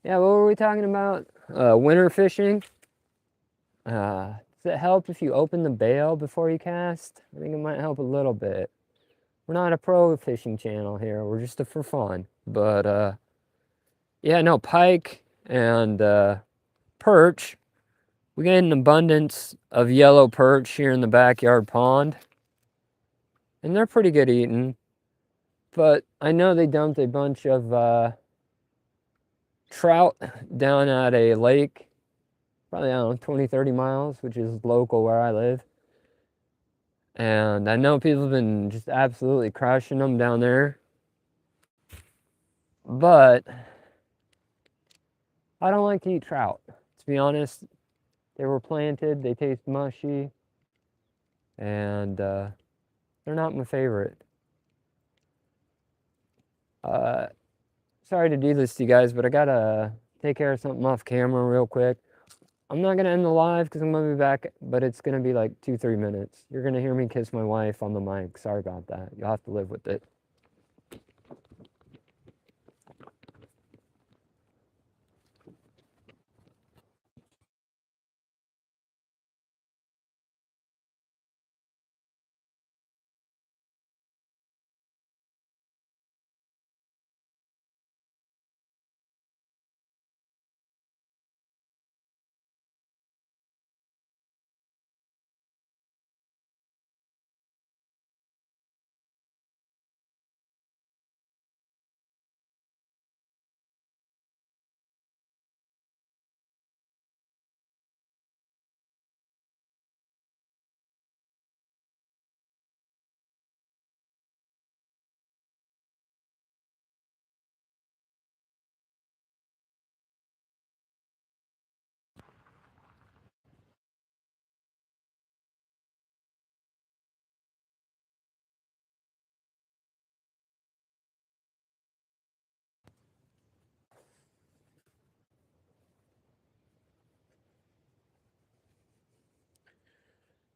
S1: Yeah, what were we talking about? Winter fishing. Does it help if you open the bail before you cast? I think it might help a little bit. We're not a pro fishing channel here. We're just a for fun. But yeah, no, pike and perch. We get an abundance of yellow perch here in the backyard pond. And they're pretty good eating. But I know they dumped a bunch of trout down at a lake, probably, I don't know, 20, 30 miles, which is local where I live. And I know people have been just absolutely crushing them down there. But I don't like to eat trout. To be honest, they were planted, they taste mushy, and they're not my favorite. Sorry to do this to you guys, but I gotta take care of something off camera real quick. I'm not gonna end the live because I'm gonna be back, but it's gonna be like 2-3 minutes. You're gonna hear me kiss my wife on the mic. Sorry about that. You'll have to live with it.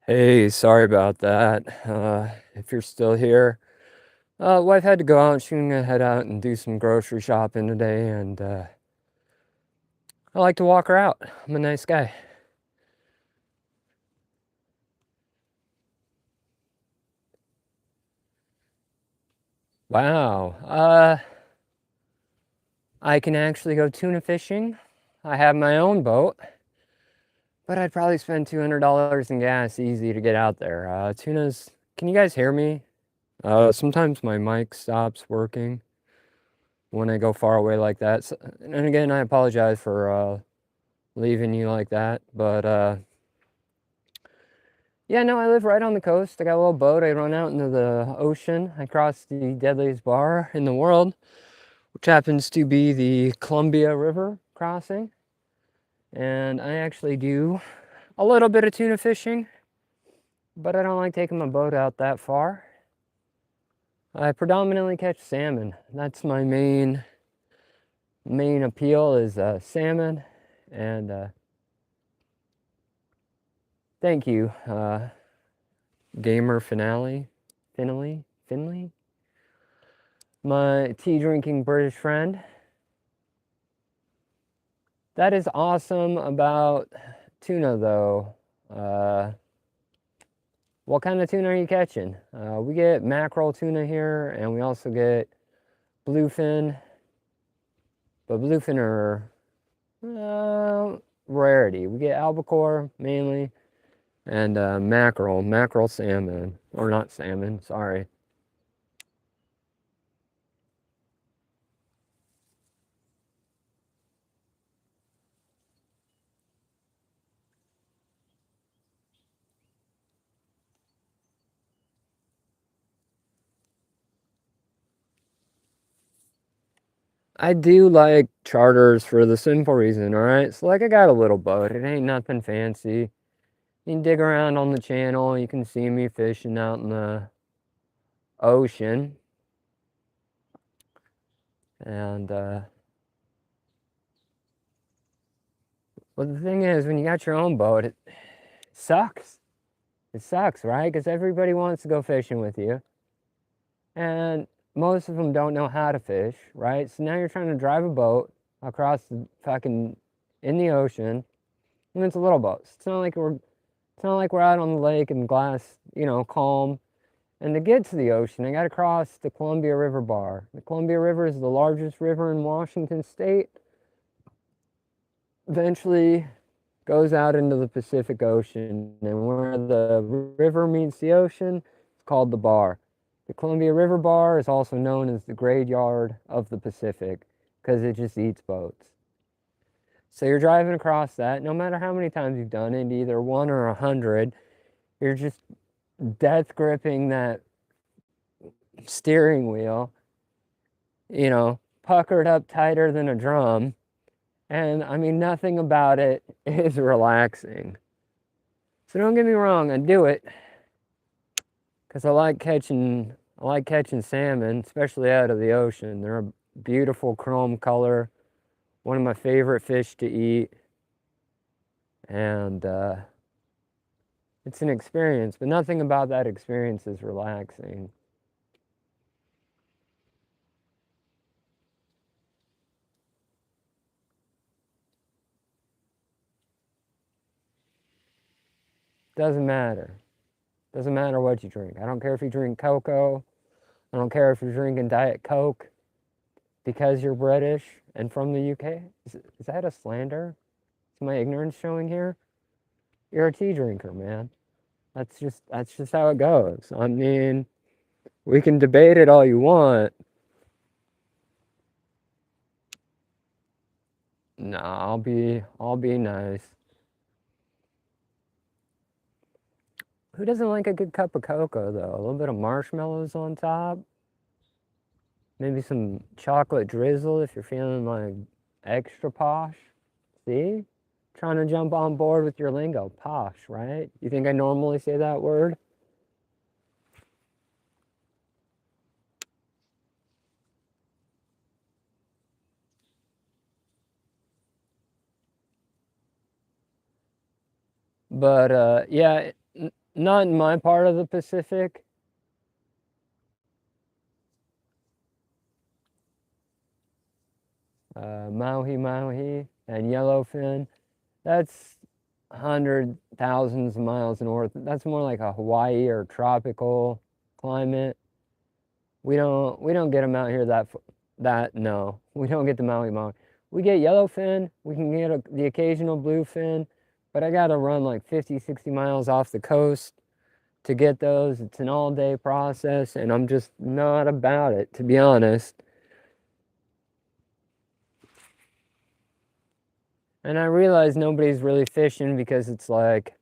S1: Hey, sorry about that. If you're still here, wife had to go out. She's gonna head out and do some grocery shopping today, and I like to walk her out. I'm a nice guy. Wow. I can actually go tuna fishing. I have my own boat, but I'd probably spend $200 in gas easy to get out there. Tuna's. Can you guys hear me? Sometimes my mic stops working when I go far away like that. So, and again, I apologize for leaving you like that, but yeah, no, I live right on the coast. I got a little boat. I run out into the ocean. I cross the deadliest bar in the world, which happens to be the Columbia River crossing. And I actually do a little bit of tuna fishing, but I don't like taking my boat out that far. I predominantly catch salmon. That's my main appeal is salmon. And thank you, Gamer Finley, my tea drinking British friend. That is awesome about tuna, though. What kind of tuna are you catching? We get mackerel tuna here, and we also get bluefin. But bluefin are rarity. We get albacore mainly, and mackerel salmon, or not salmon. Sorry. I do like charters for the simple reason, all right? So, like, I got a little boat. It ain't nothing fancy. You can dig around on the channel. You can see me fishing out in the ocean. And, well, the thing is, when you got your own boat, it sucks. It sucks, right? Because everybody wants to go fishing with you. And most of them don't know how to fish, right? So now you're trying to drive a boat across the fucking in the ocean, and it's a little boat. It's not like we're out on the lake and glass, calm. And to get to the ocean, I got to cross the Columbia River Bar. The Columbia River is the largest river in Washington State. Eventually goes out into the Pacific Ocean, and where the river meets the ocean, it's called the bar. The Columbia River Bar is also known as the graveyard of the Pacific because it just eats boats. So you're driving across that, no matter how many times you've done it, either one or 100, you're just death gripping that steering wheel, puckered up tighter than a drum. And I mean, nothing about it is relaxing. So don't get me wrong, I do it because I like catching salmon, especially out of the ocean. They're a beautiful chrome color, one of my favorite fish to eat, and it's an experience, but nothing about that experience is relaxing. Doesn't matter. Doesn't matter what you drink. I don't care if you drink cocoa. I don't care if you're drinking Diet Coke because you're British and from the UK. Is that a slander? Is my ignorance showing here? You're a tea drinker, man. That's just how it goes. I mean, we can debate it all you want. No, I'll be nice. Who doesn't like a good cup of cocoa though? A little bit of marshmallows on top. Maybe some chocolate drizzle if you're feeling like extra posh. See? Trying to jump on board with your lingo. Posh, right? You think I normally say that word? But yeah, Not in my part of the Pacific. Maui Maui and yellowfin. That's hundred thousands of miles north. That's more like a Hawaii or tropical climate. We don't get them out here that no. We don't get the Maui Maui. We get yellowfin. We can get the occasional bluefin, but I got to run like 50, 60 miles off the coast to get those. It's an all-day process, and I'm just not about it, to be honest. And I realize nobody's really fishing because it's like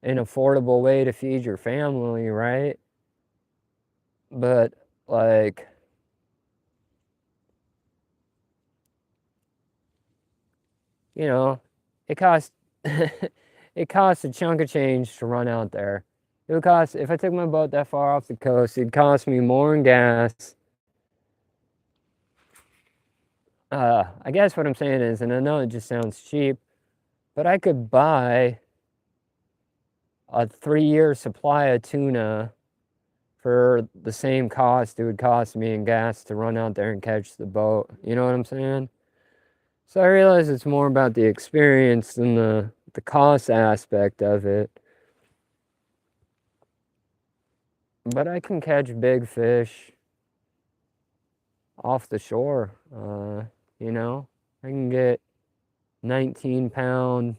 S1: an affordable way to feed your family, right? But like, you know, it costs it costs a chunk of change to run out there. It would cost, if I took my boat that far off the coast, it'd cost me more in gas. I guess what I'm saying is, and I know it just sounds cheap, but I could buy a 3-year supply of tuna for the same cost it would cost me in gas to run out there and catch the boat. You know what I'm saying? So I realize it's more about the experience than the cost aspect of it. But I can catch big fish off the shore. You know, I can get 19-pound,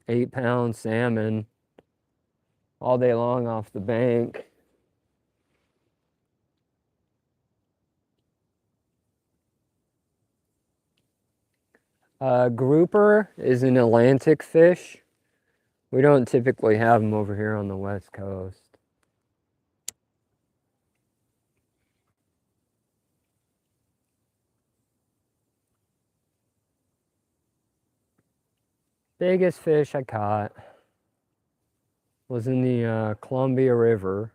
S1: 8-pound salmon all day long off the bank. Grouper is an Atlantic fish. We don't typically have them over here on the West Coast. Biggest fish I caught was in the Columbia River.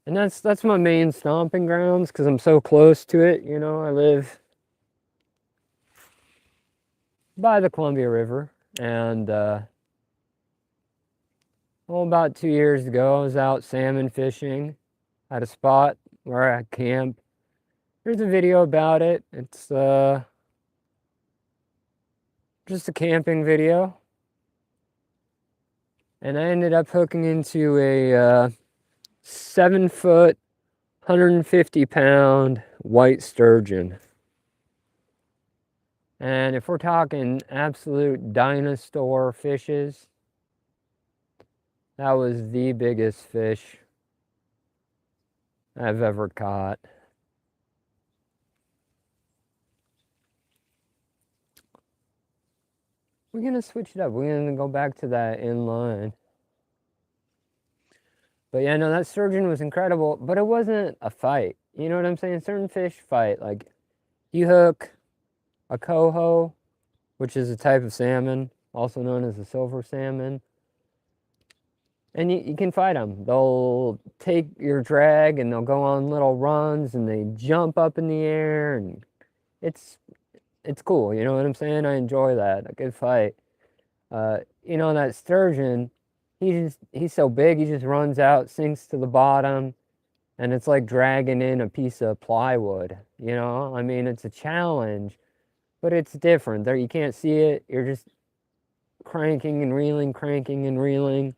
S1: And that's my main stomping grounds because I'm so close to it. You know, I live by the Columbia River. And about 2 years ago, I was out salmon fishing at a spot where I camp. There's a video about it. It's just a camping video. And I ended up hooking into a 7-foot, 150-pound white sturgeon. And if we're talking absolute dinosaur fishes, that was the biggest fish I've ever caught. We're gonna switch it up. We're gonna go back to that inline. But yeah, no, that sturgeon was incredible, but it wasn't a fight. You know what I'm saying? Certain fish fight. Like, you hook a coho, which is a type of salmon, also known as a silver salmon, and you can fight them. They'll take your drag and they'll go on little runs and they jump up in the air, and it's cool. You know what I'm saying? I enjoy that. A good fight. You know, that sturgeon, he's so big, he just runs out, sinks to the bottom, and it's like dragging in a piece of plywood. You know, I mean, it's a challenge, but it's different. There, you can't see it. You're just cranking and reeling, cranking and reeling.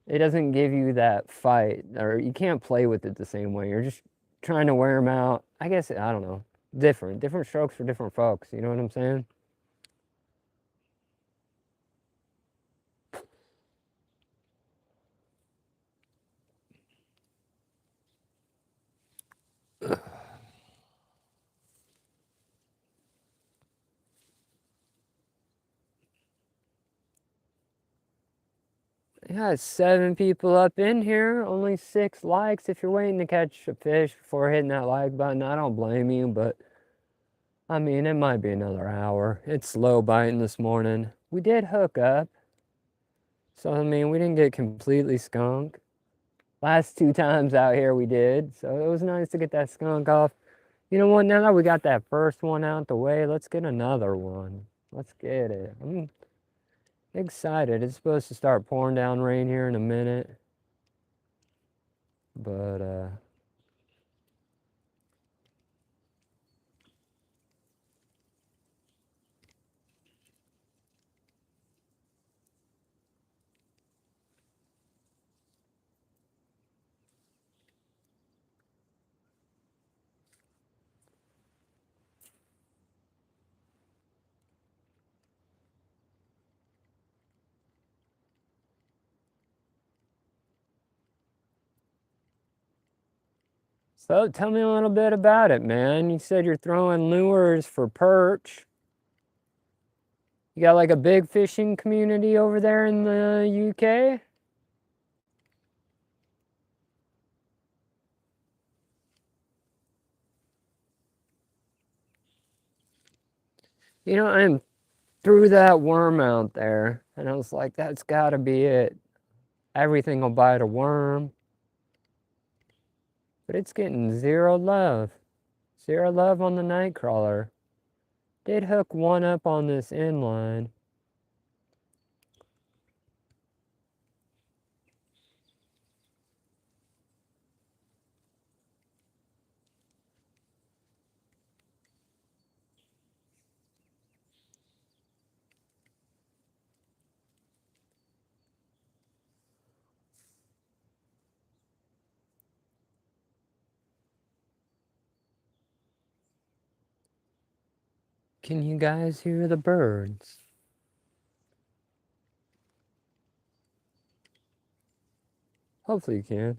S1: It doesn't give you that fight, or you can't play with it the same way. You're just trying to wear them out. I guess, I don't know. Different strokes for different folks. You know what I'm saying? Yeah, 7 people up in here, only 6 likes. If you're waiting to catch a fish before hitting that like button, I don't blame you, but I mean, it might be another hour. It's slow biting this morning. We did hook up, so I mean, we didn't get completely skunked. Last 2 times out here we did, so it was nice to get that skunk off. You know what, now that we got that first one out the way, let's get another one. Let's get it. Excited. It's supposed to start pouring down rain here in a minute. But, so tell me a little bit about it, man. You said you're throwing lures for perch. You got like a big fishing community over there in the UK? You know, I threw that worm out there and I was like, that's gotta be it. Everything will bite a worm. But it's getting zero love. Zero love on the Nightcrawler. Did hook one up on this inline. Can you guys hear the birds? Hopefully you can.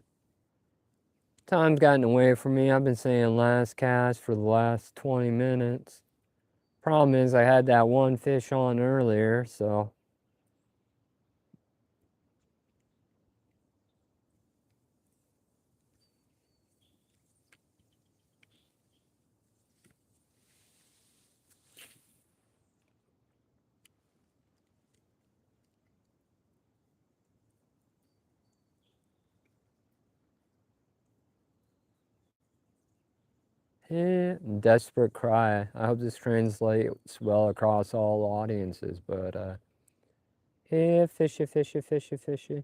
S1: Time's gotten away from me. I've been saying last cast for the last 20 minutes. Problem is I had that one fish on earlier, so. Desperate cry. I hope this translates well across all audiences, but fishy, fishy, fishy, fishy.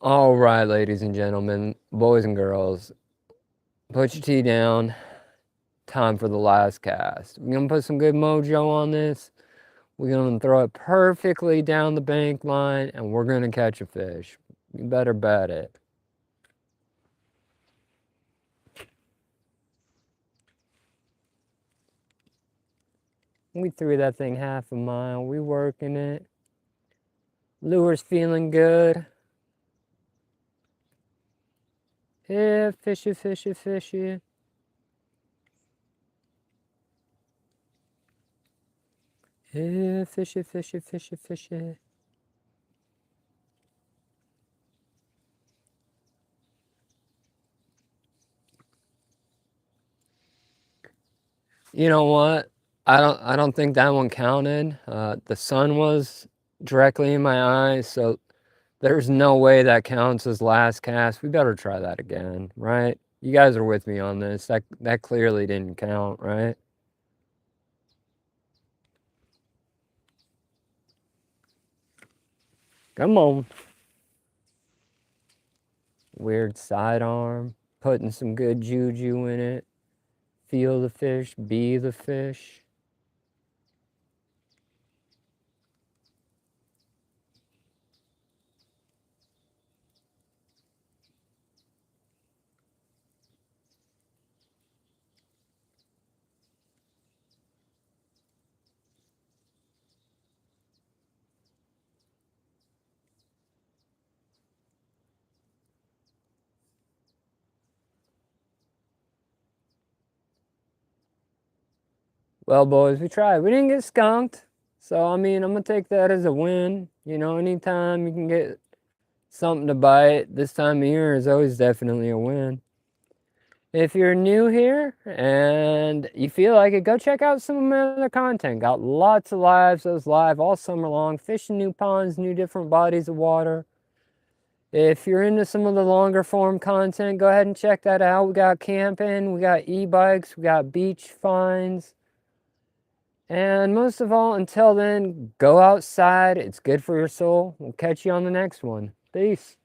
S1: All right, ladies and gentlemen, boys and girls, put your tea down. Time for the last cast. We're gonna put some good mojo on this. We're gonna throw it perfectly down the bank line, and we're gonna catch a fish. You better bet it. We threw that thing half a mile. We working it. Lure's feeling good. Yeah, fishy, fishy, fishy. Yeah, fishy, fishy, fishy, fishy. You know what? I don't think that one counted. The sun was directly in my eyes, so there's no way that counts as last cast. We better try that again, right? You guys are with me on this. That clearly didn't count, right? Come on. Weird sidearm. Putting some good juju in it. Feel the fish, be the fish. Well, boys, we tried. We didn't get skunked. So, I mean, I'm going to take that as a win. You know, anytime you can get something to bite this time of year is always definitely a win. If you're new here and you feel like it, go check out some of my other content. Got lots of lives, those live all summer long, fishing new ponds, new different bodies of water. If you're into some of the longer form content, go ahead and check that out. We got camping, we got e-bikes, we got beach finds. And most of all, until then, go outside. It's good for your soul. We'll catch you on the next one. Peace.